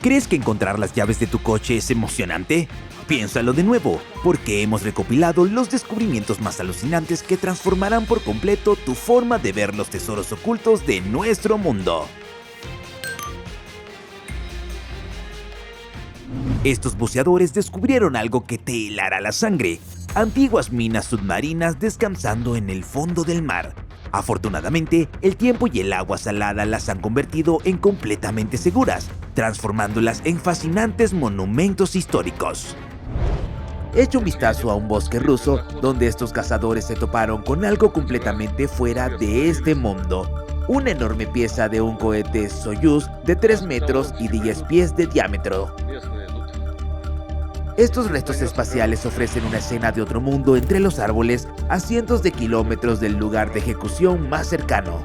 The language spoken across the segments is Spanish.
¿Crees que encontrar las llaves de tu coche es emocionante? Piénsalo de nuevo, porque hemos recopilado los descubrimientos más alucinantes que transformarán por completo tu forma de ver los tesoros ocultos de nuestro mundo. Estos buceadores descubrieron algo que te helará la sangre: antiguas minas submarinas descansando en el fondo del mar. Afortunadamente, el tiempo y el agua salada las han convertido en completamente seguras, transformándolas en fascinantes monumentos históricos. Echa un vistazo a un bosque ruso, donde estos cazadores se toparon con algo completamente fuera de este mundo: una enorme pieza de un cohete Soyuz de 3 metros y 10 pies de diámetro. Estos restos espaciales ofrecen una escena de otro mundo entre los árboles, a cientos de kilómetros del lugar de ejecución más cercano.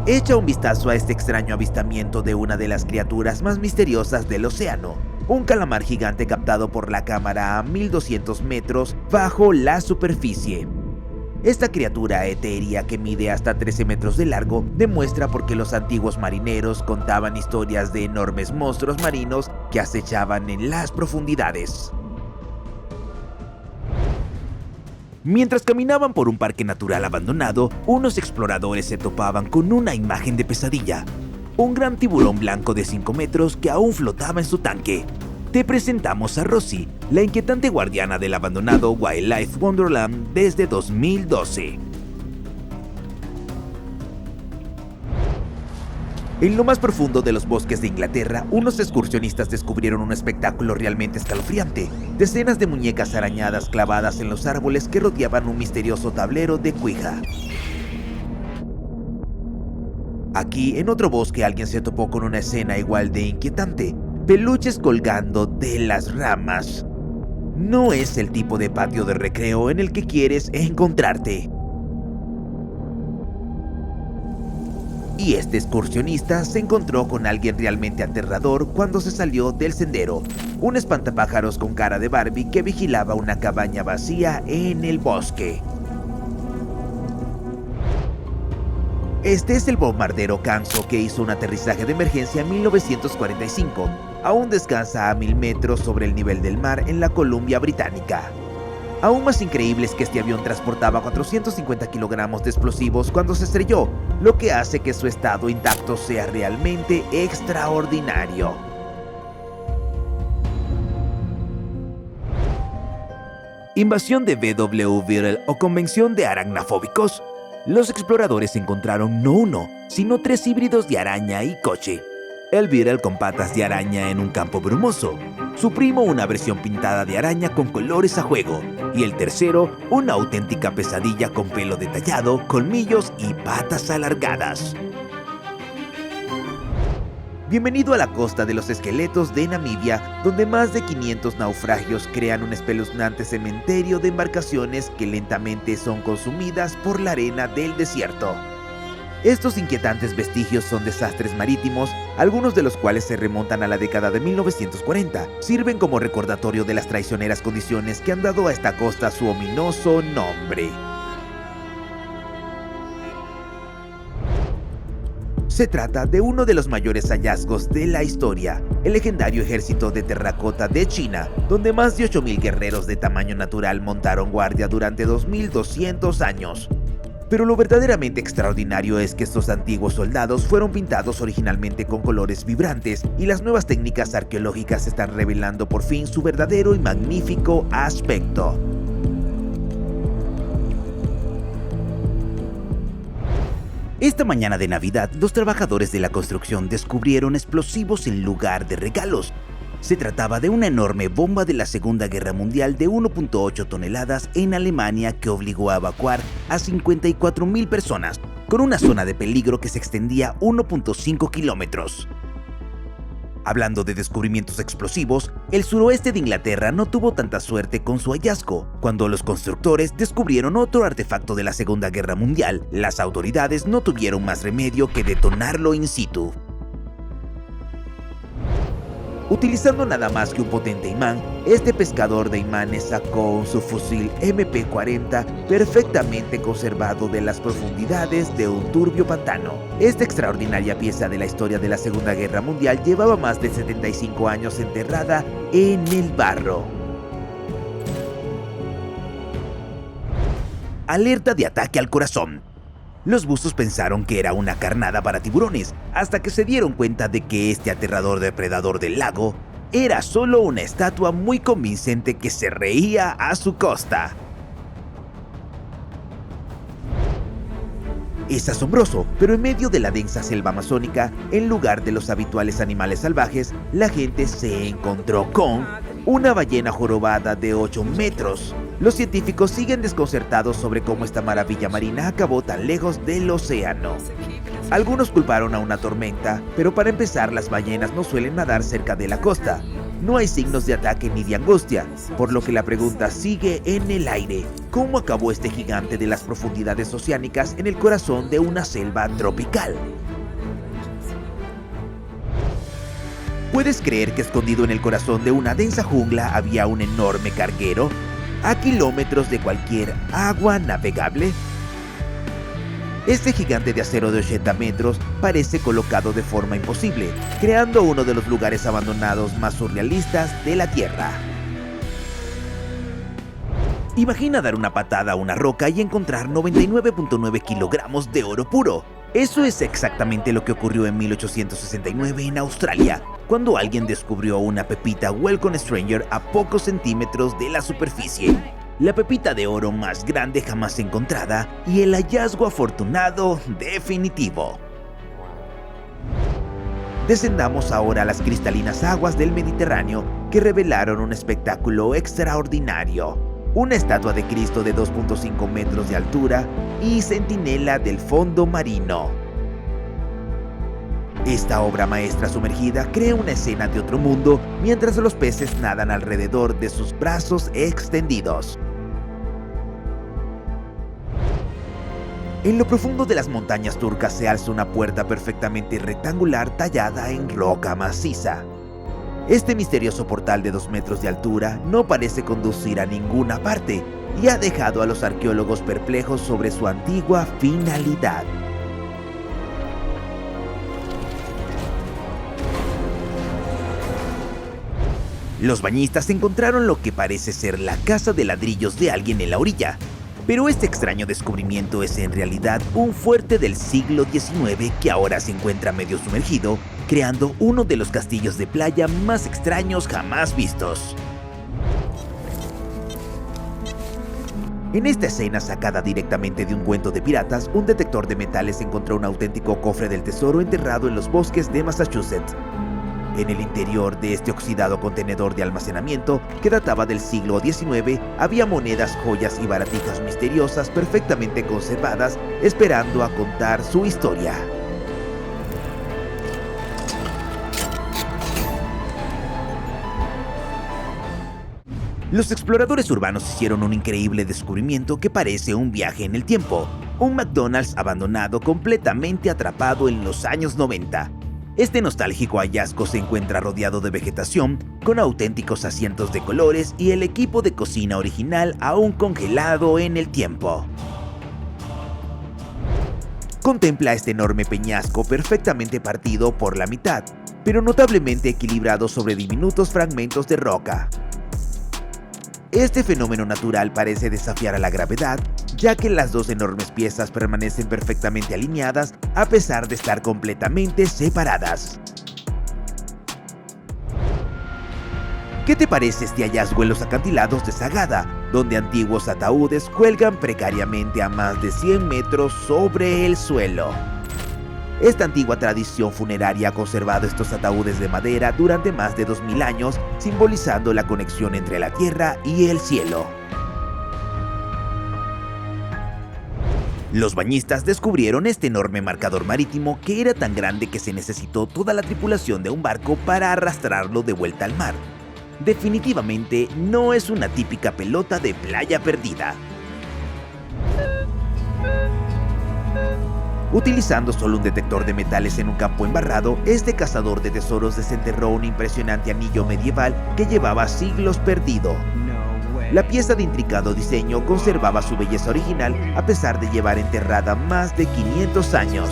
Echa un vistazo a este extraño avistamiento de una de las criaturas más misteriosas del océano: un calamar gigante captado por la cámara a 1200 metros bajo la superficie. Esta criatura etérea, que mide hasta 13 metros de largo, demuestra por qué los antiguos marineros contaban historias de enormes monstruos marinos que acechaban en las profundidades. Mientras caminaban por un parque natural abandonado, unos exploradores se topaban con una imagen de pesadilla: un gran tiburón blanco de 5 metros que aún flotaba en su tanque. Te presentamos a Rosie, la inquietante guardiana del abandonado Wildlife Wonderland desde 2012. En lo más profundo de los bosques de Inglaterra, unos excursionistas descubrieron un espectáculo realmente escalofriante: decenas de muñecas arañadas clavadas en los árboles que rodeaban un misterioso tablero de Ouija. Aquí, en otro bosque, alguien se topó con una escena igual de inquietante: peluches colgando de las ramas. No es el tipo de patio de recreo en el que quieres encontrarte. Y este excursionista se encontró con alguien realmente aterrador cuando se salió del sendero: un espantapájaros con cara de Barbie que vigilaba una cabaña vacía en el bosque. Este es el bombardero Canso, que hizo un aterrizaje de emergencia en 1945. Aún descansa a 1000 metros sobre el nivel del mar en la Columbia Británica. Aún más increíble es que este avión transportaba 450 kilogramos de explosivos cuando se estrelló, lo que hace que su estado intacto sea realmente extraordinario. Invasión de BW Beetle o convención de aracnofóbicos. Los exploradores encontraron no uno, sino 3 híbridos de araña y coche. El Beetle con patas de araña en un campo brumoso, su primo una versión pintada de araña con colores a juego, y el tercero una auténtica pesadilla con pelo detallado, colmillos y patas alargadas. Bienvenido a la costa de los esqueletos de Namibia, donde más de 500 naufragios crean un espeluznante cementerio de embarcaciones que lentamente son consumidas por la arena del desierto. Estos inquietantes vestigios son desastres marítimos, algunos de los cuales se remontan a la década de 1940. Sirven como recordatorio de las traicioneras condiciones que han dado a esta costa su ominoso nombre. Se trata de uno de los mayores hallazgos de la historia: el legendario ejército de terracota de China, donde más de 8000 guerreros de tamaño natural montaron guardia durante 2200 años. Pero lo verdaderamente extraordinario es que estos antiguos soldados fueron pintados originalmente con colores vibrantes, y las nuevas técnicas arqueológicas están revelando por fin su verdadero y magnífico aspecto. Esta mañana de Navidad, los trabajadores de la construcción descubrieron explosivos en lugar de regalos. Se trataba de una enorme bomba de la Segunda Guerra Mundial de 1.8 toneladas en Alemania que obligó a evacuar a 54.000 personas, con una zona de peligro que se extendía 1.5 kilómetros. Hablando de descubrimientos explosivos, el suroeste de Inglaterra no tuvo tanta suerte con su hallazgo. Cuando los constructores descubrieron otro artefacto de la Segunda Guerra Mundial, las autoridades no tuvieron más remedio que detonarlo in situ. Utilizando nada más que un potente imán, este pescador de imanes sacó su fusil MP-40 perfectamente conservado de las profundidades de un turbio pantano. Esta extraordinaria pieza de la historia de la Segunda Guerra Mundial llevaba más de 75 años enterrada en el barro. Alerta de ataque al corazón. Los buzos pensaron que era una carnada para tiburones, hasta que se dieron cuenta de que este aterrador depredador del lago era solo una estatua muy convincente que se reía a su costa. Es asombroso, pero en medio de la densa selva amazónica, en lugar de los habituales animales salvajes, la gente se encontró con una ballena jorobada de 8 metros. Los científicos siguen desconcertados sobre cómo esta maravilla marina acabó tan lejos del océano. Algunos culparon a una tormenta, pero para empezar, las ballenas no suelen nadar cerca de la costa. No hay signos de ataque ni de angustia, por lo que la pregunta sigue en el aire. ¿Cómo acabó este gigante de las profundidades oceánicas en el corazón de una selva tropical? ¿Puedes creer que escondido en el corazón de una densa jungla había un enorme carguero, a kilómetros de cualquier agua navegable? Este gigante de acero de 80 metros parece colocado de forma imposible, creando uno de los lugares abandonados más surrealistas de la Tierra. Imagina dar una patada a una roca y encontrar 99.9 kilogramos de oro puro. Eso es exactamente lo que ocurrió en 1869 en Australia, cuando alguien descubrió una pepita Welcome Stranger a pocos centímetros de la superficie. La pepita de oro más grande jamás encontrada y el hallazgo afortunado definitivo. Descendamos ahora a las cristalinas aguas del Mediterráneo que revelaron un espectáculo extraordinario. Una estatua de Cristo de 2.5 metros de altura y centinela del fondo marino. Esta obra maestra sumergida crea una escena de otro mundo mientras los peces nadan alrededor de sus brazos extendidos. En lo profundo de las montañas turcas se alza una puerta perfectamente rectangular tallada en roca maciza. Este misterioso portal de 2 metros de altura no parece conducir a ninguna parte y ha dejado a los arqueólogos perplejos sobre su antigua finalidad. Los bañistas encontraron lo que parece ser la casa de ladrillos de alguien en la orilla, pero este extraño descubrimiento es en realidad un fuerte del siglo XIX que ahora se encuentra medio sumergido, creando uno de los castillos de playa más extraños jamás vistos. En esta escena sacada directamente de un cuento de piratas, un detector de metales encontró un auténtico cofre del tesoro enterrado en los bosques de Massachusetts. En el interior de este oxidado contenedor de almacenamiento, que databa del siglo XIX, había monedas, joyas y baratijas misteriosas perfectamente conservadas, esperando a contar su historia. Los exploradores urbanos hicieron un increíble descubrimiento que parece un viaje en el tiempo. Un McDonald's abandonado completamente atrapado en los años 90. Este nostálgico hallazgo se encuentra rodeado de vegetación, con auténticos asientos de colores y el equipo de cocina original aún congelado en el tiempo. Contempla este enorme peñasco perfectamente partido por la mitad, pero notablemente equilibrado sobre diminutos fragmentos de roca. Este fenómeno natural parece desafiar a la gravedad, ya que las dos enormes piezas permanecen perfectamente alineadas a pesar de estar completamente separadas. ¿Qué te parece este hallazgo en los acantilados de Sagada, donde antiguos ataúdes cuelgan precariamente a más de 100 metros sobre el suelo? Esta antigua tradición funeraria ha conservado estos ataúdes de madera durante más de 2000 años, simbolizando la conexión entre la tierra y el cielo. Los bañistas descubrieron este enorme marcador marítimo que era tan grande que se necesitó toda la tripulación de un barco para arrastrarlo de vuelta al mar. Definitivamente no es una típica pelota de playa perdida. Utilizando solo un detector de metales en un campo embarrado, este cazador de tesoros desenterró un impresionante anillo medieval que llevaba siglos perdido. La pieza de intricado diseño conservaba su belleza original a pesar de llevar enterrada más de 500 años.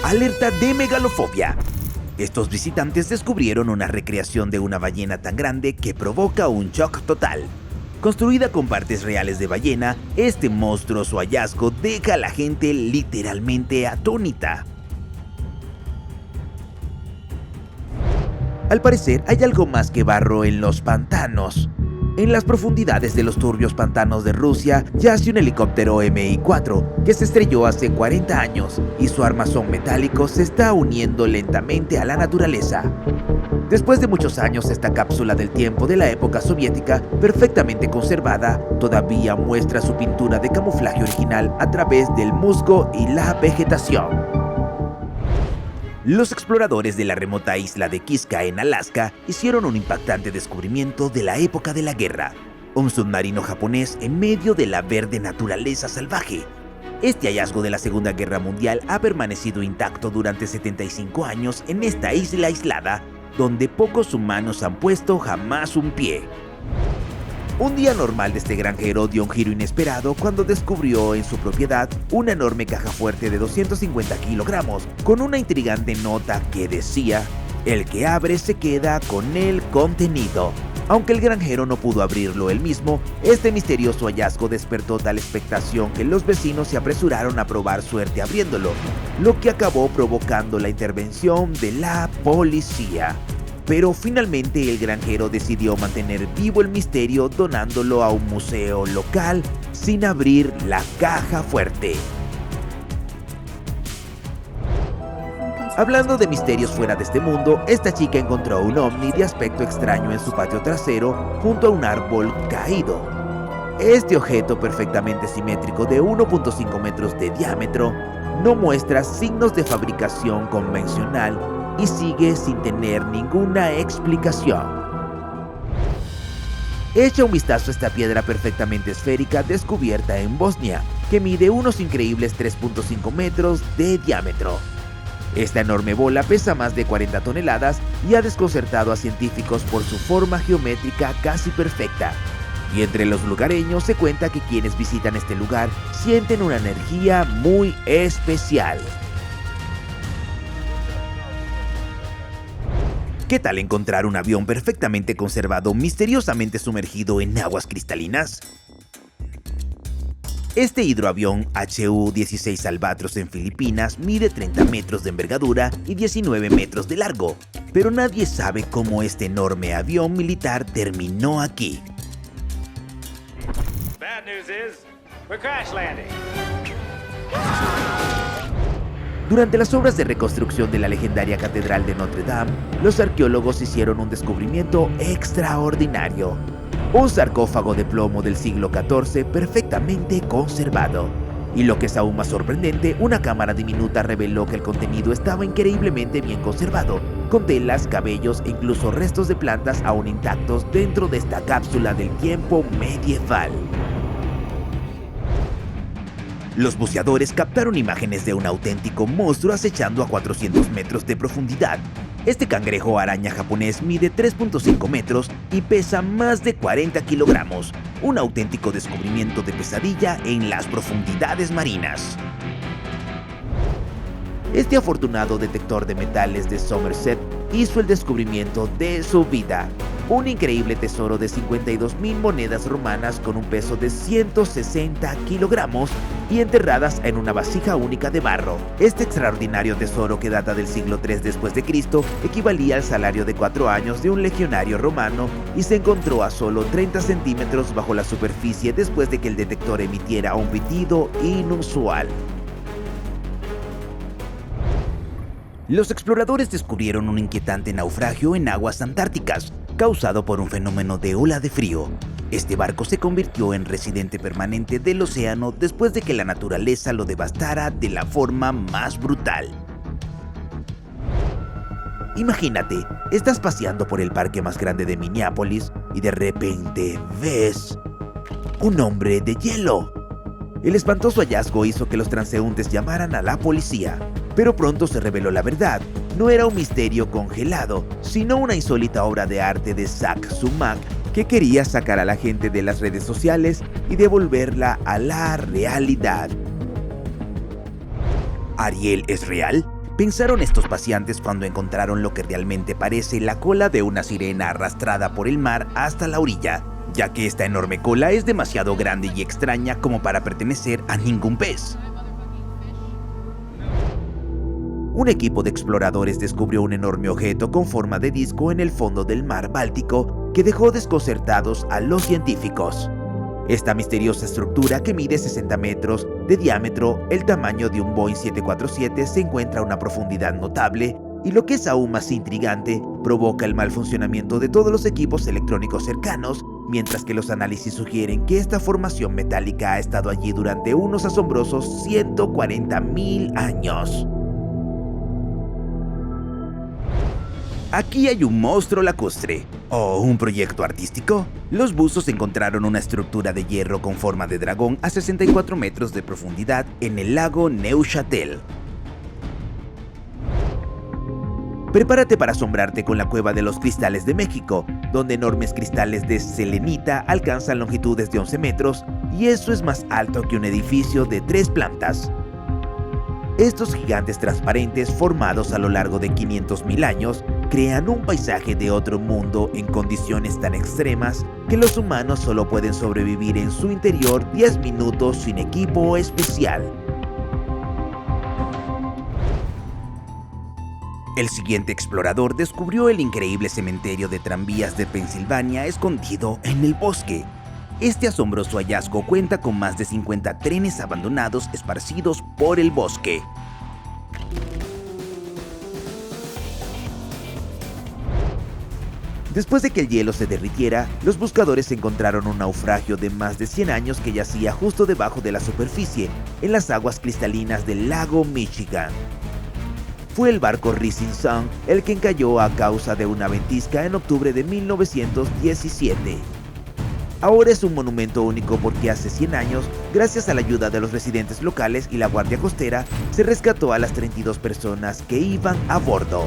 Alerta de megalofobia. Estos visitantes descubrieron una recreación de una ballena tan grande que provoca un shock total. Construida con partes reales de ballena, este monstruoso hallazgo deja a la gente literalmente atónita. Al parecer, hay algo más que barro en los pantanos. En las profundidades de los turbios pantanos de Rusia yace un helicóptero Mi-4 que se estrelló hace 40 años y su armazón metálico se está uniendo lentamente a la naturaleza. Después de muchos años, esta cápsula del tiempo de la época soviética, perfectamente conservada, todavía muestra su pintura de camuflaje original a través del musgo y la vegetación. Los exploradores de la remota isla de Kiska en Alaska hicieron un impactante descubrimiento de la época de la guerra, un submarino japonés en medio de la verde naturaleza salvaje. Este hallazgo de la Segunda Guerra Mundial ha permanecido intacto durante 75 años en esta isla aislada, donde pocos humanos han puesto jamás un pie. Un día normal de este granjero dio un giro inesperado cuando descubrió en su propiedad una enorme caja fuerte de 250 kilogramos con una intrigante nota que decía: "El que abre se queda con el contenido". Aunque el granjero no pudo abrirlo él mismo, este misterioso hallazgo despertó tal expectación que los vecinos se apresuraron a probar suerte abriéndolo, lo que acabó provocando la intervención de la policía. Pero finalmente el granjero decidió mantener vivo el misterio donándolo a un museo local sin abrir la caja fuerte. Hablando de misterios fuera de este mundo, esta chica encontró un ovni de aspecto extraño en su patio trasero junto a un árbol caído. Este objeto perfectamente simétrico de 1.5 metros de diámetro no muestra signos de fabricación convencional y sigue sin tener ninguna explicación. Echa un vistazo a esta piedra perfectamente esférica descubierta en Bosnia, que mide unos increíbles 3.5 metros de diámetro. Esta enorme bola pesa más de 40 toneladas y ha desconcertado a científicos por su forma geométrica casi perfecta. Y entre los lugareños se cuenta que quienes visitan este lugar sienten una energía muy especial. ¿Qué tal encontrar un avión perfectamente conservado misteriosamente sumergido en aguas cristalinas? Este hidroavión HU-16 Albatros en Filipinas mide 30 metros de envergadura y 19 metros de largo, pero nadie sabe cómo este enorme avión militar terminó aquí. Bad news is, we're crash landing. Durante las obras de reconstrucción de la legendaria Catedral de Notre Dame, los arqueólogos hicieron un descubrimiento extraordinario: un sarcófago de plomo del siglo XIV perfectamente conservado. Y lo que es aún más sorprendente, una cámara diminuta reveló que el contenido estaba increíblemente bien conservado, con telas, cabellos e incluso restos de plantas aún intactos dentro de esta cápsula del tiempo medieval. Los buceadores captaron imágenes de un auténtico monstruo acechando a 400 metros de profundidad. Este cangrejo araña japonés mide 3.5 metros y pesa más de 40 kilogramos, un auténtico descubrimiento de pesadilla en las profundidades marinas. Este afortunado detector de metales de Somerset hizo el descubrimiento de su vida: un increíble tesoro de 52.000 monedas romanas con un peso de 160 kilogramos y enterradas en una vasija única de barro. Este extraordinario tesoro, que data del siglo III después de Cristo, equivalía al salario de 4 años de un legionario romano y se encontró a solo 30 centímetros bajo la superficie después de que el detector emitiera un pitido inusual. Los exploradores descubrieron un inquietante naufragio en aguas antárticas, causado por un fenómeno de ola de frío. Este barco se convirtió en residente permanente del océano después de que la naturaleza lo devastara de la forma más brutal. Imagínate, estás paseando por el parque más grande de Minneapolis y de repente ves un hombre de hielo. El espantoso hallazgo hizo que los transeúntes llamaran a la policía, pero pronto se reveló la verdad. No era un misterio congelado, sino una insólita obra de arte de Zach Sumac que quería sacar a la gente de las redes sociales y devolverla a la realidad. ¿Ariel es real? Pensaron estos paseantes cuando encontraron lo que realmente parece la cola de una sirena arrastrada por el mar hasta la orilla, ya que esta enorme cola es demasiado grande y extraña como para pertenecer a ningún pez. Un equipo de exploradores descubrió un enorme objeto con forma de disco en el fondo del mar Báltico que dejó desconcertados a los científicos. Esta misteriosa estructura, que mide 60 metros de diámetro, el tamaño de un Boeing 747, se encuentra a una profundidad notable y, lo que es aún más intrigante, provoca el mal funcionamiento de todos los equipos electrónicos cercanos, mientras que los análisis sugieren que esta formación metálica ha estado allí durante unos asombrosos 140.000 años. Aquí hay un monstruo lacustre, o un proyecto artístico. Los buzos encontraron una estructura de hierro con forma de dragón a 64 metros de profundidad en el lago Neuchâtel. Prepárate para asombrarte con la Cueva de los Cristales de México, donde enormes cristales de selenita alcanzan longitudes de 11 metros, y eso es más alto que un edificio de 3 plantas. Estos gigantes transparentes, formados a lo largo de 500.000 años, crean un paisaje de otro mundo en condiciones tan extremas que los humanos solo pueden sobrevivir en su interior 10 minutos sin equipo especial. El siguiente explorador descubrió el increíble cementerio de tranvías de Pensilvania escondido en el bosque. Este asombroso hallazgo cuenta con más de 50 trenes abandonados esparcidos por el bosque. Después de que el hielo se derritiera, los buscadores encontraron un naufragio de más de 100 años que yacía justo debajo de la superficie, en las aguas cristalinas del lago Michigan. Fue el barco Rising Sun el que encalló a causa de una ventisca en octubre de 1917. Ahora es un monumento único porque hace 100 años, gracias a la ayuda de los residentes locales y la Guardia Costera, se rescató a las 32 personas que iban a bordo.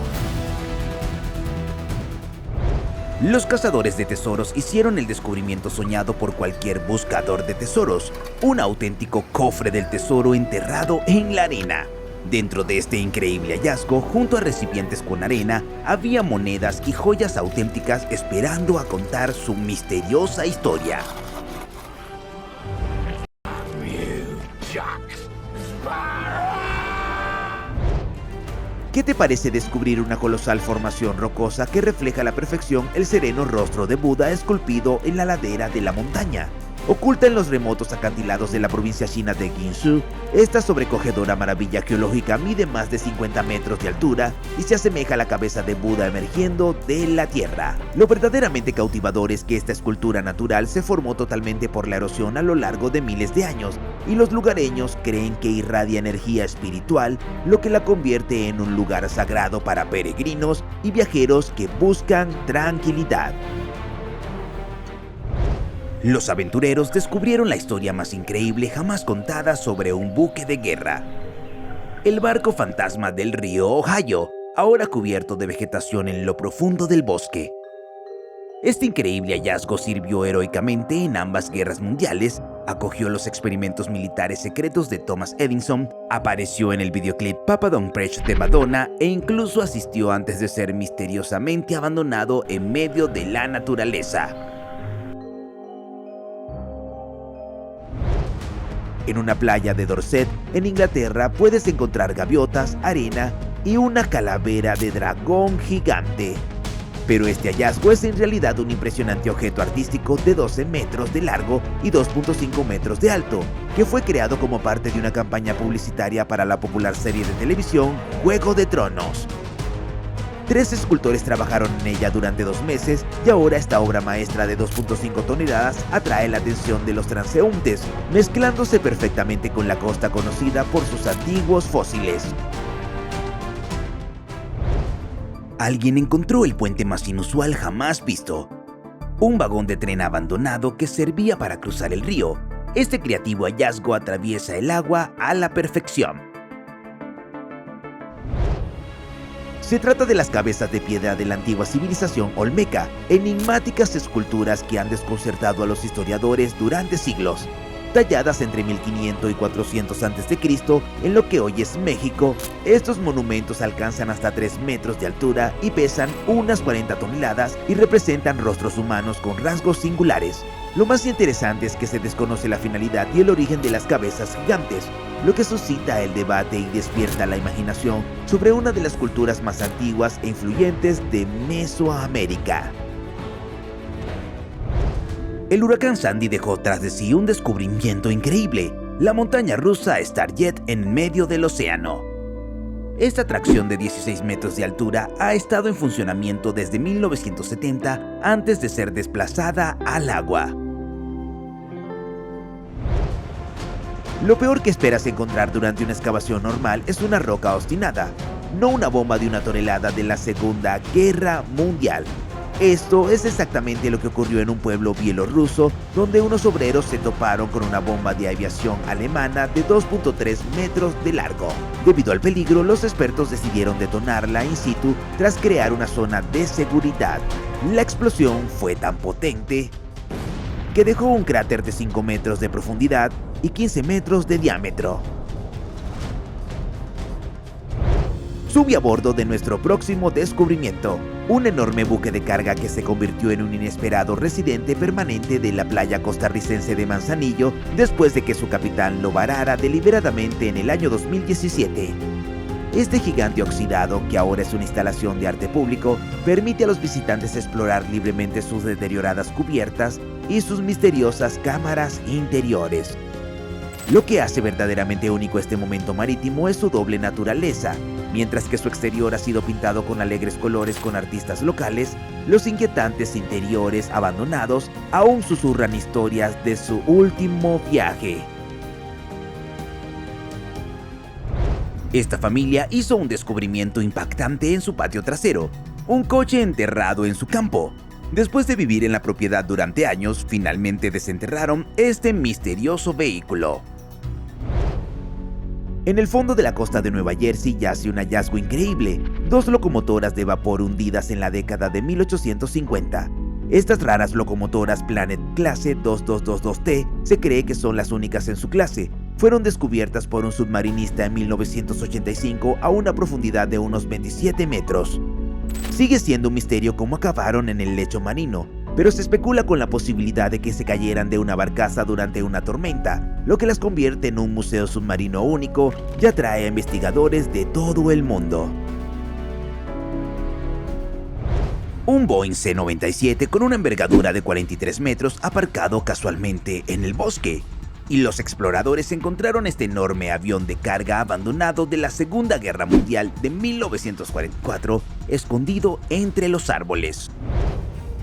Los cazadores de tesoros hicieron el descubrimiento soñado por cualquier buscador de tesoros, un auténtico cofre del tesoro enterrado en la arena. Dentro de este increíble hallazgo, junto a recipientes con arena, había monedas y joyas auténticas esperando a contar su misteriosa historia. ¿Qué te parece descubrir una colosal formación rocosa que refleja a la perfección el sereno rostro de Buda esculpido en la ladera de la montaña? Oculta en los remotos acantilados de la provincia china de Guizhou, esta sobrecogedora maravilla geológica mide más de 50 metros de altura y se asemeja a la cabeza de Buda emergiendo de la tierra. Lo verdaderamente cautivador es que esta escultura natural se formó totalmente por la erosión a lo largo de miles de años, y los lugareños creen que irradia energía espiritual, lo que la convierte en un lugar sagrado para peregrinos y viajeros que buscan tranquilidad. Los aventureros descubrieron la historia más increíble jamás contada sobre un buque de guerra. El barco fantasma del río Ohio, ahora cubierto de vegetación en lo profundo del bosque. Este increíble hallazgo sirvió heroicamente en ambas guerras mundiales, acogió los experimentos militares secretos de Thomas Edison, apareció en el videoclip Papa Don't Preach de Madonna e incluso asistió antes de ser misteriosamente abandonado en medio de la naturaleza. En una playa de Dorset, en Inglaterra, puedes encontrar gaviotas, arena y una calavera de dragón gigante. Pero este hallazgo es en realidad un impresionante objeto artístico de 12 metros de largo y 2.5 metros de alto, que fue creado como parte de una campaña publicitaria para la popular serie de televisión Juego de Tronos. 3 escultores trabajaron en ella durante 2 meses y ahora esta obra maestra de 2.5 toneladas atrae la atención de los transeúntes, mezclándose perfectamente con la costa conocida por sus antiguos fósiles. Alguien encontró el puente más inusual jamás visto. Un vagón de tren abandonado que servía para cruzar el río. Este creativo hallazgo atraviesa el agua a la perfección. Se trata de las cabezas de piedra de la antigua civilización olmeca, enigmáticas esculturas que han desconcertado a los historiadores durante siglos. Talladas entre 1500 y 400 a.C. en lo que hoy es México, estos monumentos alcanzan hasta 3 metros de altura y pesan unas 40 toneladas y representan rostros humanos con rasgos singulares. Lo más interesante es que se desconoce la finalidad y el origen de las cabezas gigantes, lo que suscita el debate y despierta la imaginación sobre una de las culturas más antiguas e influyentes de Mesoamérica. El huracán Sandy dejó tras de sí un descubrimiento increíble, la montaña rusa Starjet en medio del océano. Esta atracción de 16 metros de altura ha estado en funcionamiento desde 1970 antes de ser desplazada al agua. Lo peor que esperas encontrar durante una excavación normal es una roca obstinada, no una bomba de 1 tonelada de la Segunda Guerra Mundial. Esto es exactamente lo que ocurrió en un pueblo bielorruso, donde unos obreros se toparon con una bomba de aviación alemana de 2.3 metros de largo. Debido al peligro, los expertos decidieron detonarla in situ tras crear una zona de seguridad. La explosión fue tan potente que dejó un cráter de 5 metros de profundidad y 15 metros de diámetro. Sube a bordo de nuestro próximo descubrimiento, un enorme buque de carga que se convirtió en un inesperado residente permanente de la playa costarricense de Manzanillo después de que su capitán lo varara deliberadamente en el año 2017. Este gigante oxidado, que ahora es una instalación de arte público, permite a los visitantes explorar libremente sus deterioradas cubiertas y sus misteriosas cámaras interiores. Lo que hace verdaderamente único este momento marítimo es su doble naturaleza. Mientras que su exterior ha sido pintado con alegres colores con artistas locales, los inquietantes interiores abandonados aún susurran historias de su último viaje. Esta familia hizo un descubrimiento impactante en su patio trasero, un coche enterrado en su campo. Después de vivir en la propiedad durante años, finalmente desenterraron este misterioso vehículo. En el fondo de la costa de Nueva Jersey yace un hallazgo increíble, 2 locomotoras de vapor hundidas en la década de 1850. Estas raras locomotoras Planet Clase 2222T se cree que son las únicas en su clase. Fueron descubiertas por un submarinista en 1985 a una profundidad de unos 27 metros. Sigue siendo un misterio cómo acabaron en el lecho marino, pero se especula con la posibilidad de que se cayeran de una barcaza durante una tormenta, lo que las convierte en un museo submarino único y atrae a investigadores de todo el mundo. Un Boeing C-97 con una envergadura de 43 metros aparcado casualmente en el bosque, y los exploradores encontraron este enorme avión de carga abandonado de la Segunda Guerra Mundial de 1944 escondido entre los árboles.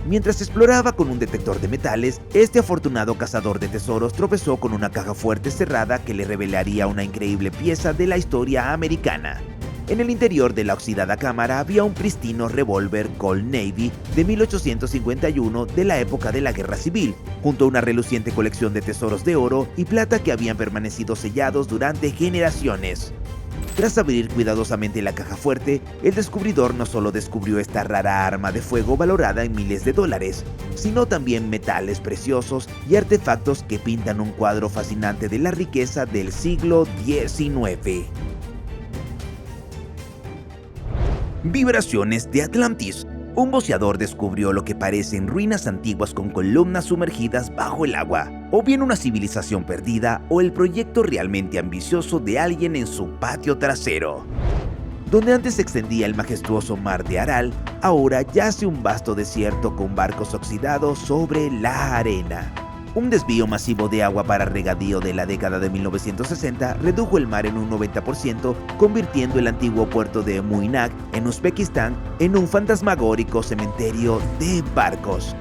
Mientras exploraba con un detector de metales, este afortunado cazador de tesoros tropezó con una caja fuerte cerrada que le revelaría una increíble pieza de la historia americana. En el interior de la oxidada cámara había un pristino revólver Colt Navy de 1851 de la época de la Guerra Civil, junto a una reluciente colección de tesoros de oro y plata que habían permanecido sellados durante generaciones. Tras abrir cuidadosamente la caja fuerte, el descubridor no solo descubrió esta rara arma de fuego valorada en miles de dólares, sino también metales preciosos y artefactos que pintan un cuadro fascinante de la riqueza del siglo XIX. Vibraciones de Atlantis. Un buceador descubrió lo que parecen ruinas antiguas con columnas sumergidas bajo el agua, o bien una civilización perdida o el proyecto realmente ambicioso de alguien en su patio trasero. Donde antes se extendía el majestuoso mar de Aral, ahora yace un vasto desierto con barcos oxidados sobre la arena. Un desvío masivo de agua para regadío de la década de 1960 redujo el mar en un 90%, convirtiendo el antiguo puerto de Muinak, en Uzbekistán, en un fantasmagórico cementerio de barcos.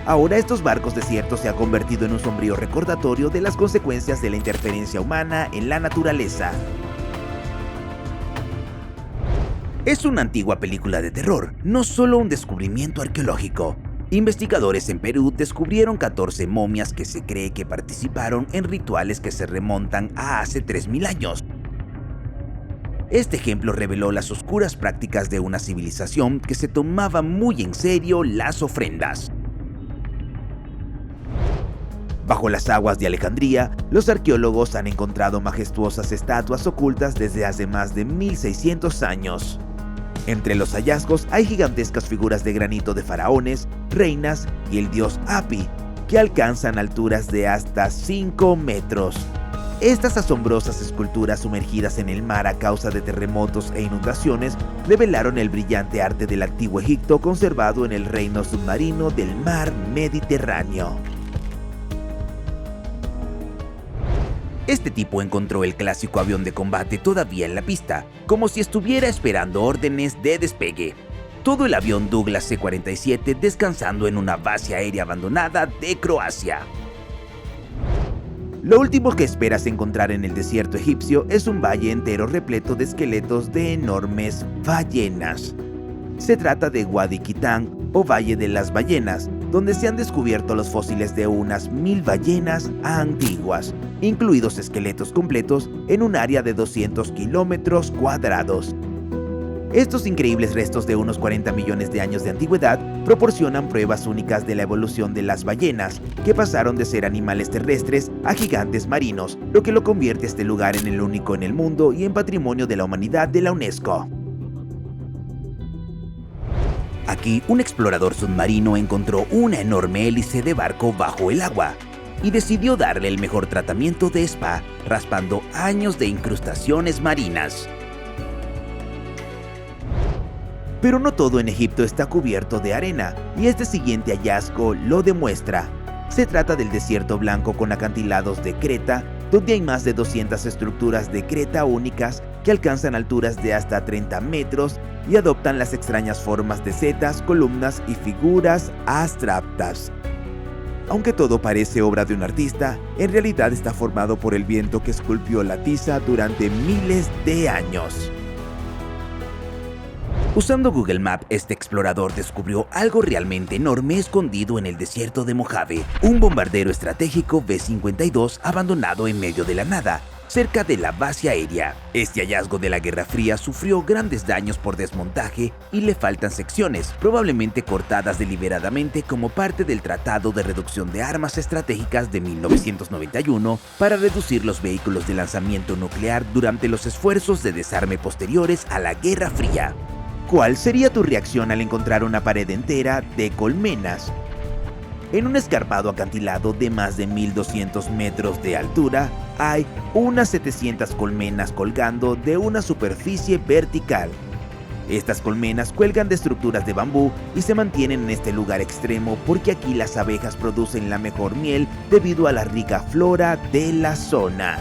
Ahora estos barcos desiertos se han convertido en un sombrío recordatorio de las consecuencias de la interferencia humana en la naturaleza. Es una antigua película de terror, no solo un descubrimiento arqueológico. Investigadores en Perú descubrieron 14 momias que se cree que participaron en rituales que se remontan a hace 3000 años. Este ejemplo reveló las oscuras prácticas de una civilización que se tomaba muy en serio las ofrendas. Bajo las aguas de Alejandría, los arqueólogos han encontrado majestuosas estatuas ocultas desde hace más de 1600 años. Entre los hallazgos hay gigantescas figuras de granito de faraones, reinas y el dios Api, que alcanzan alturas de hasta 5 metros. Estas asombrosas esculturas sumergidas en el mar a causa de terremotos e inundaciones revelaron el brillante arte del antiguo Egipto conservado en el reino submarino del mar Mediterráneo. Este tipo encontró el clásico avión de combate todavía en la pista, como si estuviera esperando órdenes de despegue. Todo el avión Douglas C-47 descansando en una base aérea abandonada de Croacia. Lo último que esperas encontrar en el desierto egipcio es un valle entero repleto de esqueletos de enormes ballenas. Se trata de Wadi Kitang o Valle de las Ballenas, donde se han descubierto los fósiles de unas 1000 ballenas antiguas, incluidos esqueletos completos en un área de 200 kilómetros cuadrados. Estos increíbles restos de unos 40 millones de años de antigüedad proporcionan pruebas únicas de la evolución de las ballenas, que pasaron de ser animales terrestres a gigantes marinos, lo que lo convierte a este lugar en el único en el mundo y en Patrimonio de la Humanidad de la UNESCO. Aquí, un explorador submarino encontró una enorme hélice de barco bajo el agua y decidió darle el mejor tratamiento de spa, raspando años de incrustaciones marinas. Pero no todo en Egipto está cubierto de arena, y este siguiente hallazgo lo demuestra. Se trata del desierto blanco con acantilados de Creta, donde hay más de 200 estructuras de Creta únicas que alcanzan alturas de hasta 30 metros y adoptan las extrañas formas de setas, columnas y figuras abstractas. Aunque todo parece obra de un artista, en realidad está formado por el viento que esculpió la tiza durante miles de años. Usando Google Maps, este explorador descubrió algo realmente enorme escondido en el desierto de Mojave, un bombardero estratégico B-52 abandonado en medio de la nada, cerca de la base aérea. Este hallazgo de la Guerra Fría sufrió grandes daños por desmontaje y le faltan secciones, probablemente cortadas deliberadamente como parte del Tratado de Reducción de Armas Estratégicas de 1991 para reducir los vehículos de lanzamiento nuclear durante los esfuerzos de desarme posteriores a la Guerra Fría. ¿Cuál sería tu reacción al encontrar una pared entera de colmenas? En un escarpado acantilado de más de 1200 metros de altura, hay unas 700 colmenas colgando de una superficie vertical. Estas colmenas cuelgan de estructuras de bambú y se mantienen en este lugar extremo porque aquí las abejas producen la mejor miel debido a la rica flora de la zona.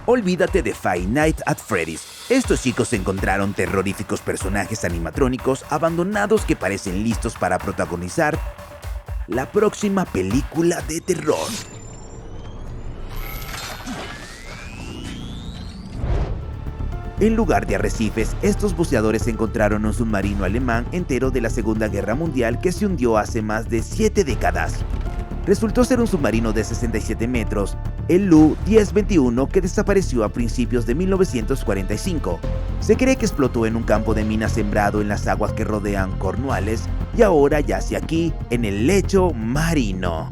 Olvídate de Five Nights at Freddy's. Estos chicos encontraron terroríficos personajes animatrónicos abandonados que parecen listos para protagonizar la próxima película de terror. En lugar de arrecifes, estos buceadores encontraron un submarino alemán entero de la Segunda Guerra Mundial que se hundió hace más de 7 décadas. Resultó ser un submarino de 67 metros, el Lu-1021, que desapareció a principios de 1945. Se cree que explotó en un campo de minas sembrado en las aguas que rodean Cornualles y ahora yace aquí, en el lecho marino.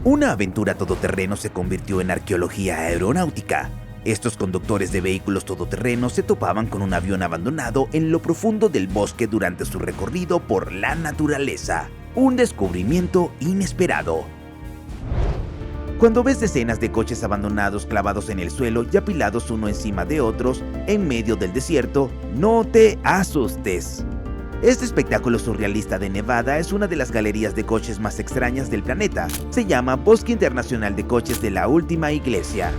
Una aventura todoterreno se convirtió en arqueología aeronáutica. Estos conductores de vehículos todoterrenos se topaban con un avión abandonado en lo profundo del bosque durante su recorrido por la naturaleza. Un descubrimiento inesperado. Cuando ves decenas de coches abandonados clavados en el suelo y apilados uno encima de otros en medio del desierto, no te asustes. Este espectáculo surrealista de Nevada es una de las galerías de coches más extrañas del planeta. Se llama Bosque Internacional de Coches de la Última Iglesia.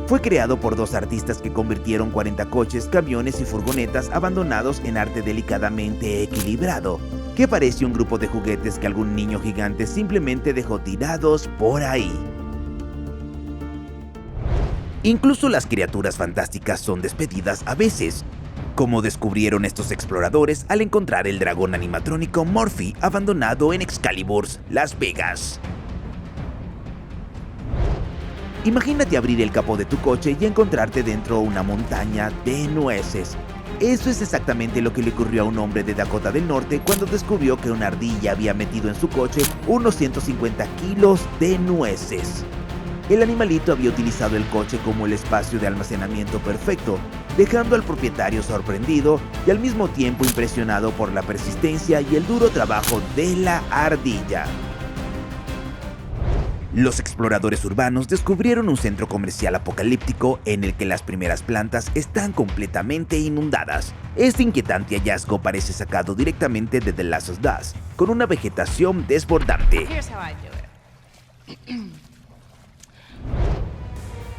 Fue creado por dos artistas que convirtieron 40 coches, camiones y furgonetas abandonados en arte delicadamente equilibrado, que parece un grupo de juguetes que algún niño gigante simplemente dejó tirados por ahí. Incluso las criaturas fantásticas son despedidas a veces. Como descubrieron estos exploradores al encontrar el dragón animatrónico Murphy abandonado en Excalibur, Las Vegas. Imagínate abrir el capó de tu coche y encontrarte dentro una montaña de nueces. Eso es exactamente lo que le ocurrió a un hombre de Dakota del Norte cuando descubrió que una ardilla había metido en su coche unos 150 kilos de nueces. El animalito había utilizado el coche como el espacio de almacenamiento perfecto, dejando al propietario sorprendido y al mismo tiempo impresionado por la persistencia y el duro trabajo de la ardilla. Los exploradores urbanos descubrieron un centro comercial apocalíptico en el que las primeras plantas están completamente inundadas. Este inquietante hallazgo parece sacado directamente de The Last of Us, con una vegetación desbordante.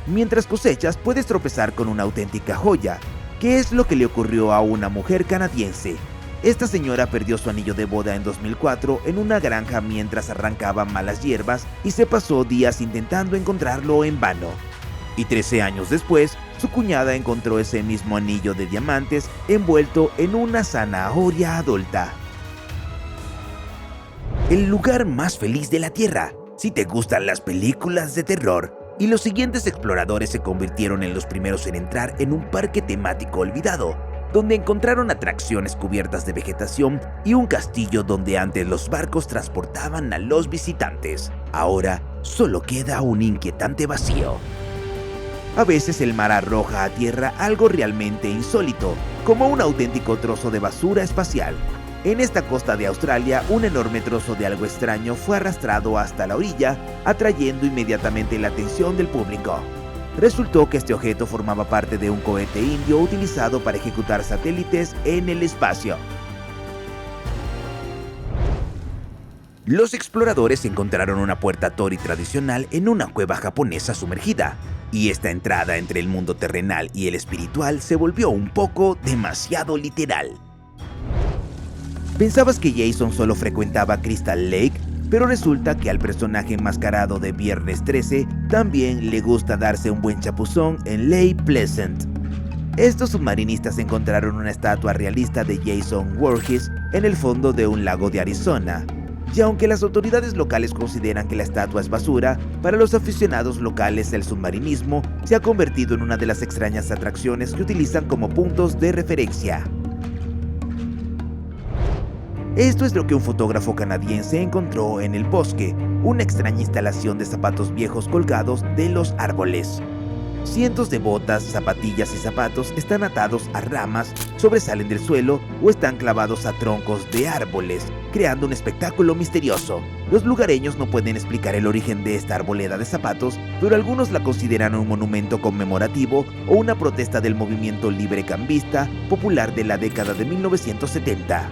Mientras cosechas, puedes tropezar con una auténtica joya, que es lo que le ocurrió a una mujer canadiense. Esta señora perdió su anillo de boda en 2004 en una granja mientras arrancaba malas hierbas y se pasó días intentando encontrarlo en vano. Y 13 años después, su cuñada encontró ese mismo anillo de diamantes envuelto en una zanahoria adulta. El lugar más feliz de la Tierra, si te gustan las películas de terror. Y los siguientes exploradores se convirtieron en los primeros en entrar en un parque temático olvidado, donde encontraron atracciones cubiertas de vegetación y un castillo donde antes los barcos transportaban a los visitantes. Ahora solo queda un inquietante vacío. A veces el mar arroja a tierra algo realmente insólito, como un auténtico trozo de basura espacial. En esta costa de Australia, un enorme trozo de algo extraño fue arrastrado hasta la orilla, atrayendo inmediatamente la atención del público. Resultó que este objeto formaba parte de un cohete indio utilizado para ejecutar satélites en el espacio. Los exploradores encontraron una puerta tori tradicional en una cueva japonesa sumergida, y esta entrada entre el mundo terrenal y el espiritual se volvió un poco demasiado literal. Pensabas que Jason solo frecuentaba Crystal Lake, pero resulta que al personaje enmascarado de Viernes 13 también le gusta darse un buen chapuzón en Lake Pleasant. Estos submarinistas encontraron una estatua realista de Jason Voorhees en el fondo de un lago de Arizona. Y aunque las autoridades locales consideran que la estatua es basura, para los aficionados locales el submarinismo se ha convertido en una de las extrañas atracciones que utilizan como puntos de referencia. Esto es lo que un fotógrafo canadiense encontró en el bosque, una extraña instalación de zapatos viejos colgados de los árboles. Cientos de botas, zapatillas y zapatos están atados a ramas, sobresalen del suelo o están clavados a troncos de árboles, creando un espectáculo misterioso. Los lugareños no pueden explicar el origen de esta arboleda de zapatos, pero algunos la consideran un monumento conmemorativo o una protesta del movimiento librecambista popular de la década de 1970.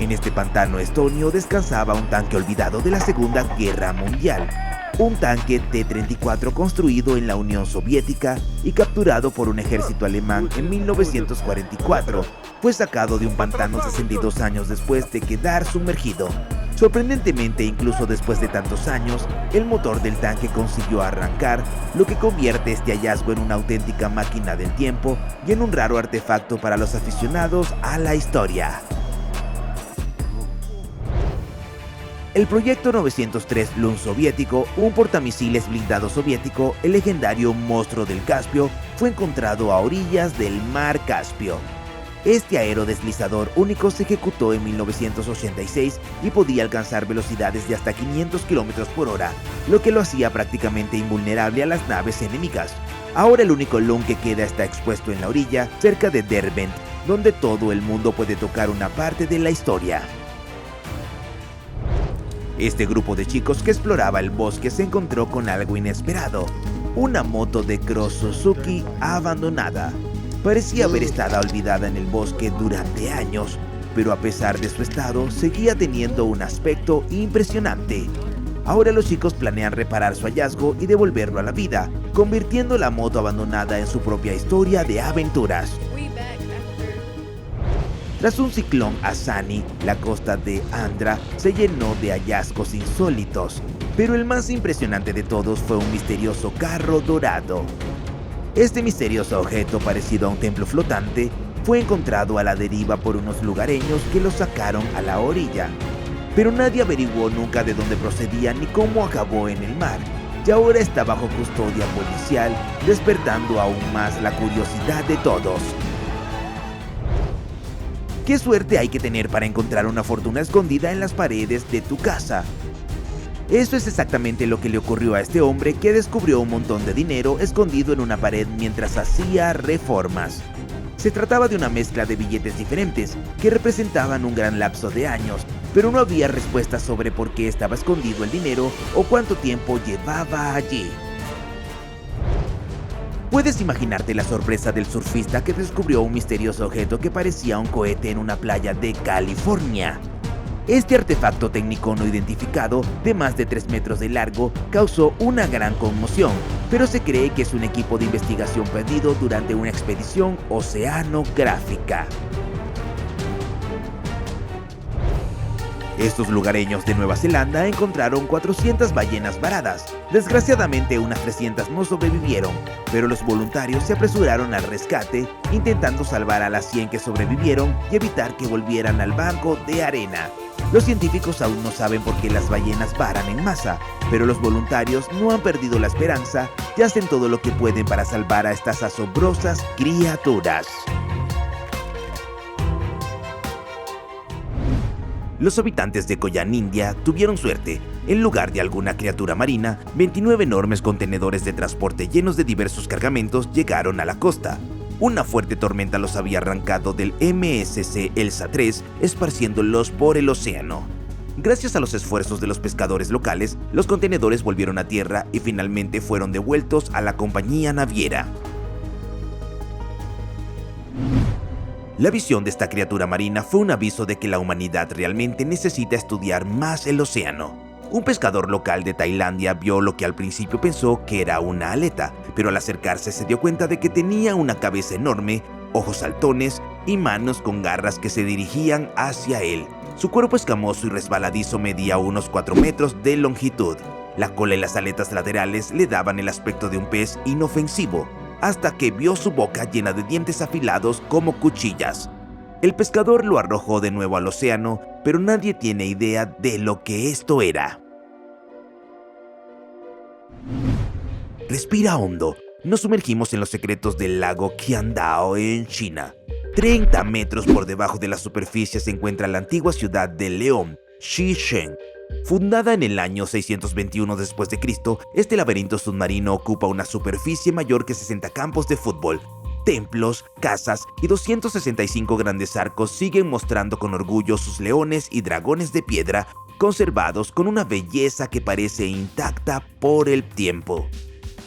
En este pantano estonio descansaba un tanque olvidado de la Segunda Guerra Mundial. Un tanque T-34 construido en la Unión Soviética y capturado por un ejército alemán en 1944. Fue sacado de un pantano 62 años después de quedar sumergido. Sorprendentemente, incluso después de tantos años, el motor del tanque consiguió arrancar, lo que convierte este hallazgo en una auténtica máquina del tiempo y en un raro artefacto para los aficionados a la historia. El proyecto 903 Lun soviético, un portamisiles blindado soviético, el legendario monstruo del Caspio, fue encontrado a orillas del mar Caspio. Este aerodeslizador único se ejecutó en 1986 y podía alcanzar velocidades de hasta 500 km por hora, lo que lo hacía prácticamente invulnerable a las naves enemigas. Ahora el único Lun que queda está expuesto en la orilla, cerca de Derbent, donde todo el mundo puede tocar una parte de la historia. Este grupo de chicos que exploraba el bosque se encontró con algo inesperado, una moto de Cross Suzuki abandonada. Parecía haber estado olvidada en el bosque durante años, pero a pesar de su estado, seguía teniendo un aspecto impresionante. Ahora los chicos planean reparar su hallazgo y devolverlo a la vida, convirtiendo la moto abandonada en su propia historia de aventuras. Tras un ciclón Asani, la costa de Andhra se llenó de hallazgos insólitos, pero el más impresionante de todos fue un misterioso carro dorado. Este misterioso objeto, parecido a un templo flotante, fue encontrado a la deriva por unos lugareños que lo sacaron a la orilla. Pero nadie averiguó nunca de dónde procedía ni cómo acabó en el mar, y ahora está bajo custodia policial, despertando aún más la curiosidad de todos. ¿Qué suerte hay que tener para encontrar una fortuna escondida en las paredes de tu casa? Eso es exactamente lo que le ocurrió a este hombre que descubrió un montón de dinero escondido en una pared mientras hacía reformas. Se trataba de una mezcla de billetes diferentes que representaban un gran lapso de años, pero no había respuesta sobre por qué estaba escondido el dinero o cuánto tiempo llevaba allí. Puedes imaginarte la sorpresa del surfista que descubrió un misterioso objeto que parecía un cohete en una playa de California. Este artefacto técnico no identificado, de más de 3 metros de largo, causó una gran conmoción, pero se cree que es un equipo de investigación perdido durante una expedición oceanográfica. Estos lugareños de Nueva Zelanda encontraron 400 ballenas varadas. Desgraciadamente unas 300 no sobrevivieron, pero los voluntarios se apresuraron al rescate, intentando salvar a las 100 que sobrevivieron y evitar que volvieran al banco de arena. Los científicos aún no saben por qué las ballenas varan en masa, pero los voluntarios no han perdido la esperanza y hacen todo lo que pueden para salvar a estas asombrosas criaturas. Los habitantes de Koh Yan, India, tuvieron suerte. En lugar de alguna criatura marina, 29 enormes contenedores de transporte llenos de diversos cargamentos llegaron a la costa. Una fuerte tormenta los había arrancado del MSC Elsa III, esparciéndolos por el océano. Gracias a los esfuerzos de los pescadores locales, los contenedores volvieron a tierra y finalmente fueron devueltos a la compañía naviera. La visión de esta criatura marina fue un aviso de que la humanidad realmente necesita estudiar más el océano. Un pescador local de Tailandia vio lo que al principio pensó que era una aleta, pero al acercarse se dio cuenta de que tenía una cabeza enorme, ojos saltones y manos con garras que se dirigían hacia él. Su cuerpo escamoso y resbaladizo medía unos 4 metros de longitud. La cola y las aletas laterales le daban el aspecto de un pez inofensivo, hasta que vio su boca llena de dientes afilados como cuchillas. El pescador lo arrojó de nuevo al océano, pero nadie tiene idea de lo que esto era. Respira hondo. Nos sumergimos en los secretos del lago Qiandao en China. 30 metros por debajo de la superficie se encuentra la antigua ciudad de León, Shisheng. Fundada en el año 621 después de Cristo, este laberinto submarino ocupa una superficie mayor que 60 campos de fútbol. Templos, casas y 265 grandes arcos siguen mostrando con orgullo sus leones y dragones de piedra, conservados con una belleza que parece intacta por el tiempo.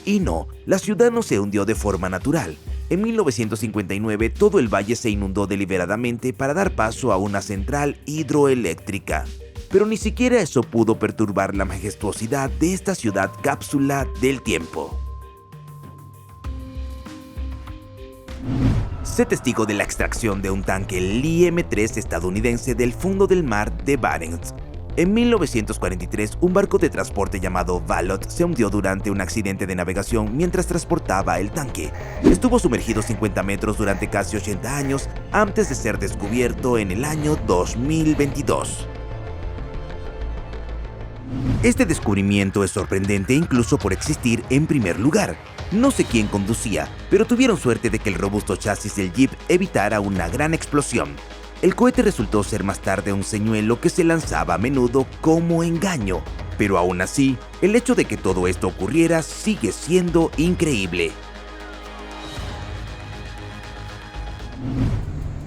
Y no, la ciudad no se hundió de forma natural. En 1959 todo el valle se inundó deliberadamente para dar paso a una central hidroeléctrica. Pero ni siquiera eso pudo perturbar la majestuosidad de esta ciudad cápsula del tiempo. Sé testigo de la extracción de un tanque Lee M3 estadounidense del fondo del mar de Barents. En 1943, un barco de transporte llamado Valot se hundió durante un accidente de navegación mientras transportaba el tanque. Estuvo sumergido 50 metros durante casi 80 años antes de ser descubierto en el año 2022. Este descubrimiento es sorprendente incluso por existir en primer lugar. No sé quién conducía, pero tuvieron suerte de que el robusto chasis del Jeep evitara una gran explosión. El cohete resultó ser más tarde un señuelo que se lanzaba a menudo como engaño, pero aún así, el hecho de que todo esto ocurriera sigue siendo increíble.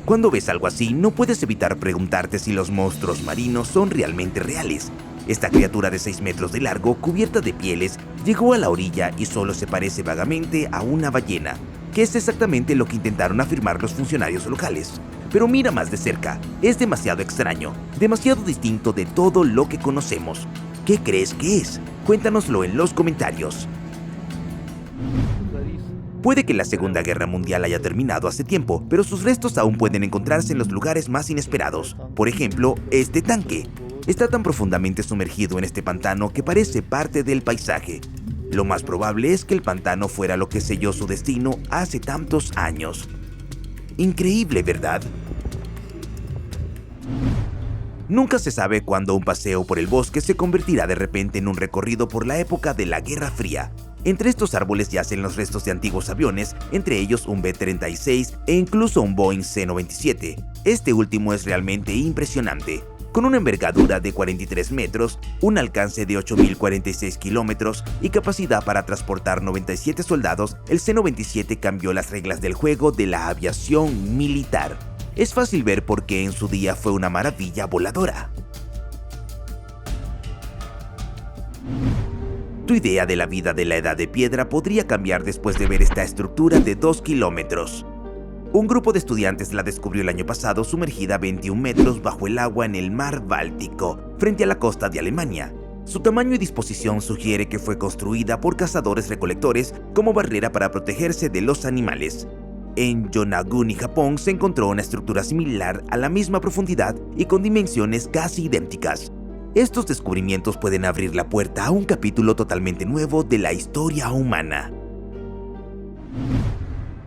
Cuando ves algo así, no puedes evitar preguntarte si los monstruos marinos son realmente reales. Esta criatura de 6 metros de largo, cubierta de pieles, llegó a la orilla y solo se parece vagamente a una ballena, que es exactamente lo que intentaron afirmar los funcionarios locales. Pero mira más de cerca, es demasiado extraño, demasiado distinto de todo lo que conocemos. ¿Qué crees que es? Cuéntanoslo en los comentarios. Puede que la Segunda Guerra Mundial haya terminado hace tiempo, pero sus restos aún pueden encontrarse en los lugares más inesperados. Por ejemplo, este tanque. Está tan profundamente sumergido en este pantano que parece parte del paisaje. Lo más probable es que el pantano fuera lo que selló su destino hace tantos años. Increíble, ¿verdad? Nunca se sabe cuándo un paseo por el bosque se convertirá de repente en un recorrido por la época de la Guerra Fría. Entre estos árboles yacen los restos de antiguos aviones, entre ellos un B-36 e incluso un Boeing C-97. Este último es realmente impresionante. Con una envergadura de 43 metros, un alcance de 8.046 kilómetros y capacidad para transportar 97 soldados, el C-97 cambió las reglas del juego de la aviación militar. Es fácil ver por qué en su día fue una maravilla voladora. Tu idea de la vida de la Edad de Piedra podría cambiar después de ver esta estructura de 2 kilómetros. Un grupo de estudiantes la descubrió el año pasado sumergida 21 metros bajo el agua en el mar Báltico, frente a la costa de Alemania. Su tamaño y disposición sugiere que fue construida por cazadores-recolectores como barrera para protegerse de los animales. En Yonaguni, Japón, se encontró una estructura similar a la misma profundidad y con dimensiones casi idénticas. Estos descubrimientos pueden abrir la puerta a un capítulo totalmente nuevo de la historia humana.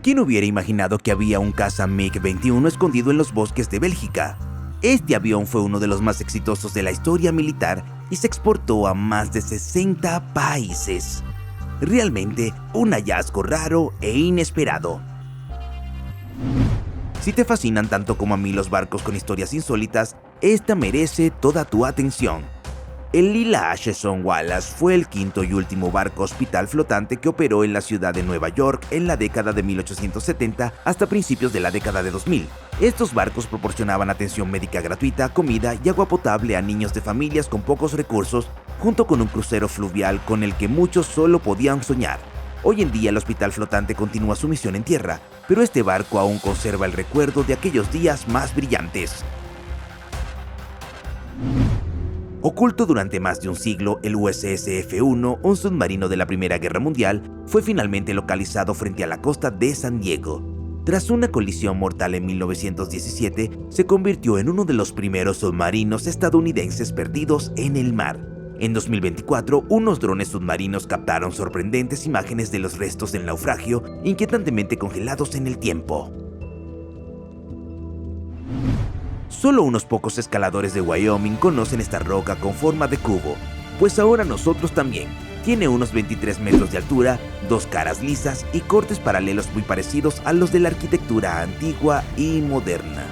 ¿Quién hubiera imaginado que había un caza MiG-21 escondido en los bosques de Bélgica? Este avión fue uno de los más exitosos de la historia militar y se exportó a más de 60 países. Realmente un hallazgo raro e inesperado. Si te fascinan tanto como a mí los barcos con historias insólitas, esta merece toda tu atención. El Lila Acheson Wallace fue el quinto y último barco hospital flotante que operó en la ciudad de Nueva York en la década de 1870 hasta principios de la década de 2000. Estos barcos proporcionaban atención médica gratuita, comida y agua potable a niños de familias con pocos recursos, junto con un crucero fluvial con el que muchos solo podían soñar. Hoy en día el hospital flotante continúa su misión en tierra, pero este barco aún conserva el recuerdo de aquellos días más brillantes. Oculto durante más de un siglo, el USS F-1, un submarino de la Primera Guerra Mundial, fue finalmente localizado frente a la costa de San Diego. Tras una colisión mortal en 1917, se convirtió en uno de los primeros submarinos estadounidenses perdidos en el mar. En 2024, unos drones submarinos captaron sorprendentes imágenes de los restos del naufragio, inquietantemente congelados en el tiempo. Solo unos pocos escaladores de Wyoming conocen esta roca con forma de cubo, pues ahora nosotros también. Tiene unos 23 metros de altura, 2 caras lisas y cortes paralelos muy parecidos a los de la arquitectura antigua y moderna.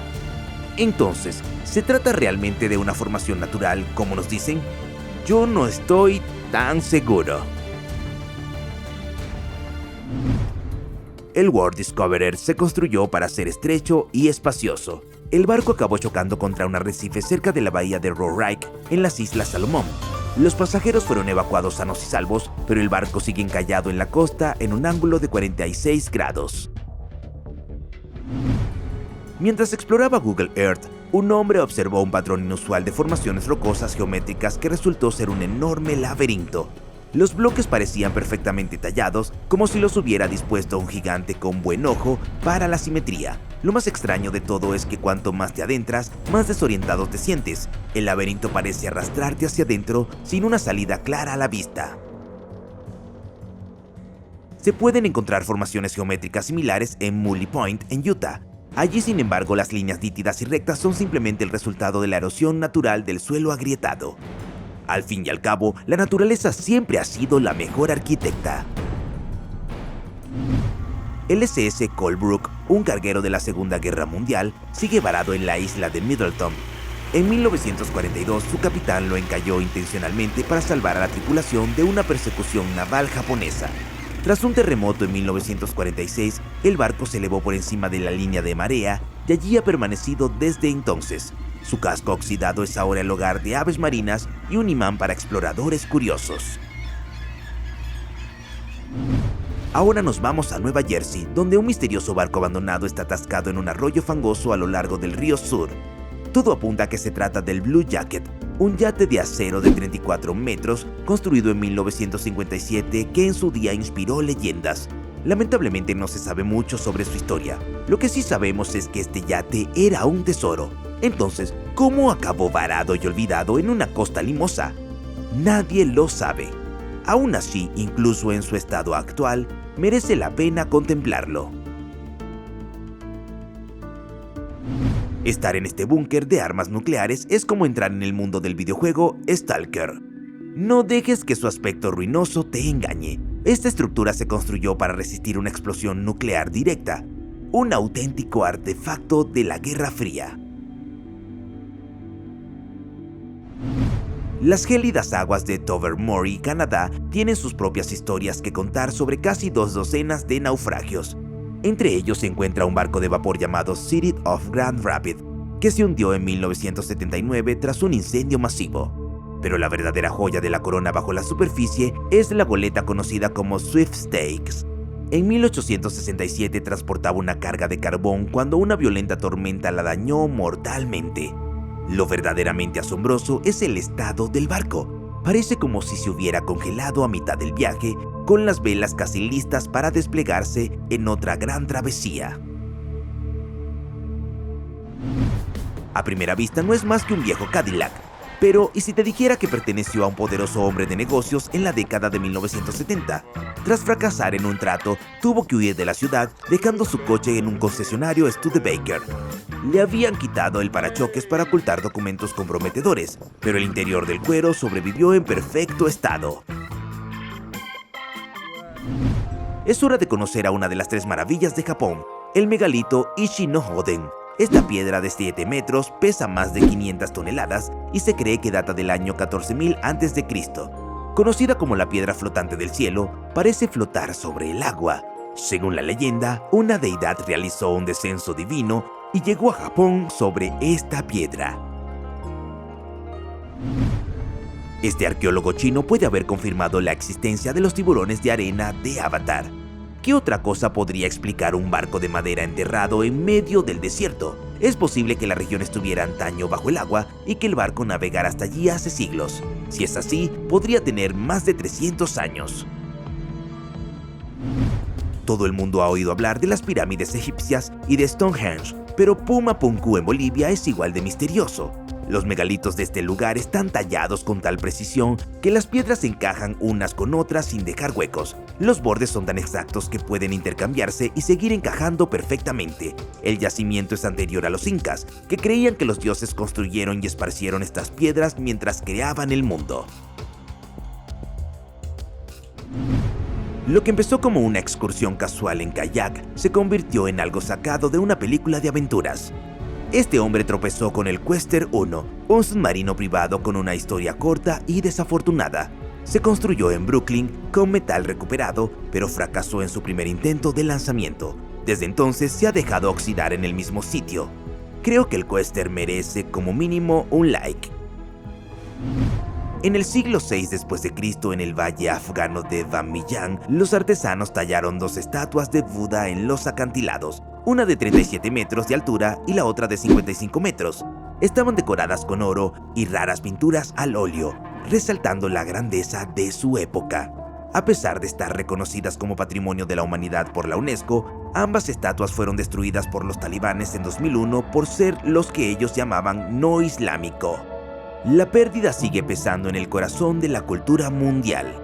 Entonces, ¿se trata realmente de una formación natural, como nos dicen? Yo no estoy tan seguro. El World Discoverer se construyó para ser estrecho y espacioso. El barco acabó chocando contra un arrecife cerca de la bahía de Roerich, en las Islas Salomón. Los pasajeros fueron evacuados sanos y salvos, pero el barco sigue encallado en la costa en un ángulo de 46 grados. Mientras exploraba Google Earth, un hombre observó un patrón inusual de formaciones rocosas geométricas que resultó ser un enorme laberinto. Los bloques parecían perfectamente tallados, como si los hubiera dispuesto un gigante con buen ojo para la simetría. Lo más extraño de todo es que cuanto más te adentras, más desorientado te sientes. El laberinto parece arrastrarte hacia adentro sin una salida clara a la vista. Se pueden encontrar formaciones geométricas similares en Mully Point, en Utah. Allí, sin embargo, las líneas nítidas y rectas son simplemente el resultado de la erosión natural del suelo agrietado. Al fin y al cabo, la naturaleza siempre ha sido la mejor arquitecta. El SS Colebrook, un carguero de la Segunda Guerra Mundial, sigue varado en la isla de Middleton. En 1942, su capitán lo encalló intencionalmente para salvar a la tripulación de una persecución naval japonesa. Tras un terremoto en 1946, el barco se elevó por encima de la línea de marea y allí ha permanecido desde entonces. Su casco oxidado es ahora el hogar de aves marinas y un imán para exploradores curiosos. Ahora nos vamos a Nueva Jersey, donde un misterioso barco abandonado está atascado en un arroyo fangoso a lo largo del río Sur. Todo apunta a que se trata del Blue Jacket, un yate de acero de 34 metros construido en 1957 que en su día inspiró leyendas. Lamentablemente no se sabe mucho sobre su historia. Lo que sí sabemos es que este yate era un tesoro. Entonces, ¿cómo acabó varado y olvidado en una costa limosa? Nadie lo sabe. Aún así, incluso en su estado actual, merece la pena contemplarlo. Estar en este búnker de armas nucleares es como entrar en el mundo del videojuego Stalker. No dejes que su aspecto ruinoso te engañe. Esta estructura se construyó para resistir una explosión nuclear directa, un auténtico artefacto de la Guerra Fría. Las gélidas aguas de Tobermory, Canadá, tienen sus propias historias que contar sobre casi 2 docenas de naufragios. Entre ellos se encuentra un barco de vapor llamado City of Grand Rapids, que se hundió en 1979 tras un incendio masivo. Pero la verdadera joya de la corona bajo la superficie es la goleta conocida como Sweepstakes. En 1867 transportaba una carga de carbón cuando una violenta tormenta la dañó mortalmente. Lo verdaderamente asombroso es el estado del barco. Parece como si se hubiera congelado a mitad del viaje, con las velas casi listas para desplegarse en otra gran travesía. A primera vista no es más que un viejo Cadillac, pero ¿y si te dijera que perteneció a un poderoso hombre de negocios en la década de 1970? Tras fracasar en un trato, tuvo que huir de la ciudad, dejando su coche en un concesionario Studebaker. Le habían quitado el parachoques para ocultar documentos comprometedores, pero el interior del cuero sobrevivió en perfecto estado. Es hora de conocer a una de las 3 maravillas de Japón, el megalito Ishi-no-Hoden. Esta piedra de 7 metros pesa más de 500 toneladas y se cree que data del año 14.000 a.C. Conocida como la piedra flotante del cielo, parece flotar sobre el agua. Según la leyenda, una deidad realizó un descenso divino y llegó a Japón sobre esta piedra. Este arqueólogo chino puede haber confirmado la existencia de los tiburones de arena de Avatar. ¿Qué otra cosa podría explicar un barco de madera enterrado en medio del desierto? Es posible que la región estuviera antaño bajo el agua y que el barco navegara hasta allí hace siglos. Si es así, podría tener más de 300 años. Todo el mundo ha oído hablar de las pirámides egipcias y de Stonehenge, pero Puma Punku en Bolivia es igual de misterioso. Los megalitos de este lugar están tallados con tal precisión que las piedras se encajan unas con otras sin dejar huecos. Los bordes son tan exactos que pueden intercambiarse y seguir encajando perfectamente. El yacimiento es anterior a los incas, que creían que los dioses construyeron y esparcieron estas piedras mientras creaban el mundo. Lo que empezó como una excursión casual en kayak se convirtió en algo sacado de una película de aventuras. Este hombre tropezó con el Quester 1, un submarino privado con una historia corta y desafortunada. Se construyó en Brooklyn con metal recuperado, pero fracasó en su primer intento de lanzamiento. Desde entonces se ha dejado oxidar en el mismo sitio. Creo que el Quester merece como mínimo un like. En el siglo VI después de Cristo, en el valle afgano de Bamiyan, los artesanos tallaron 2 estatuas de Buda en los acantilados, una de 37 metros de altura y la otra de 55 metros. Estaban decoradas con oro y raras pinturas al óleo, resaltando la grandeza de su época. A pesar de estar reconocidas como Patrimonio de la Humanidad por la UNESCO, ambas estatuas fueron destruidas por los talibanes en 2001 por ser los que ellos llamaban no islámico. La pérdida sigue pesando en el corazón de la cultura mundial.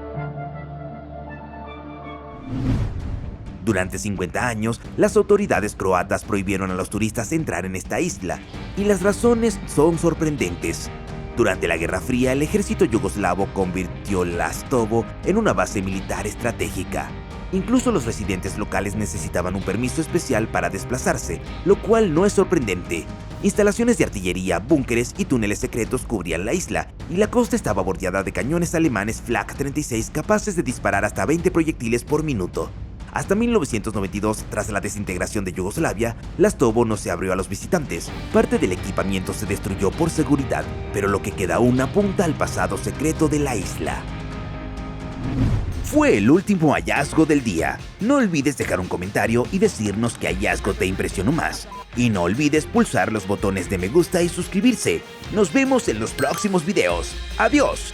Durante 50 años, las autoridades croatas prohibieron a los turistas entrar en esta isla, y las razones son sorprendentes. Durante la Guerra Fría, el ejército yugoslavo convirtió Lastovo en una base militar estratégica. Incluso los residentes locales necesitaban un permiso especial para desplazarse, lo cual no es sorprendente. Instalaciones de artillería, búnkeres y túneles secretos cubrían la isla, y la costa estaba bordeada de cañones alemanes Flak 36 capaces de disparar hasta 20 proyectiles por minuto. Hasta 1992, tras la desintegración de Yugoslavia, Lastovo no se abrió a los visitantes. Parte del equipamiento se destruyó por seguridad, pero lo que queda aún apunta al pasado secreto de la isla. Fue el último hallazgo del día. No olvides dejar un comentario y decirnos qué hallazgo te impresionó más. Y no olvides pulsar los botones de me gusta y suscribirse. Nos vemos en los próximos videos. ¡Adiós!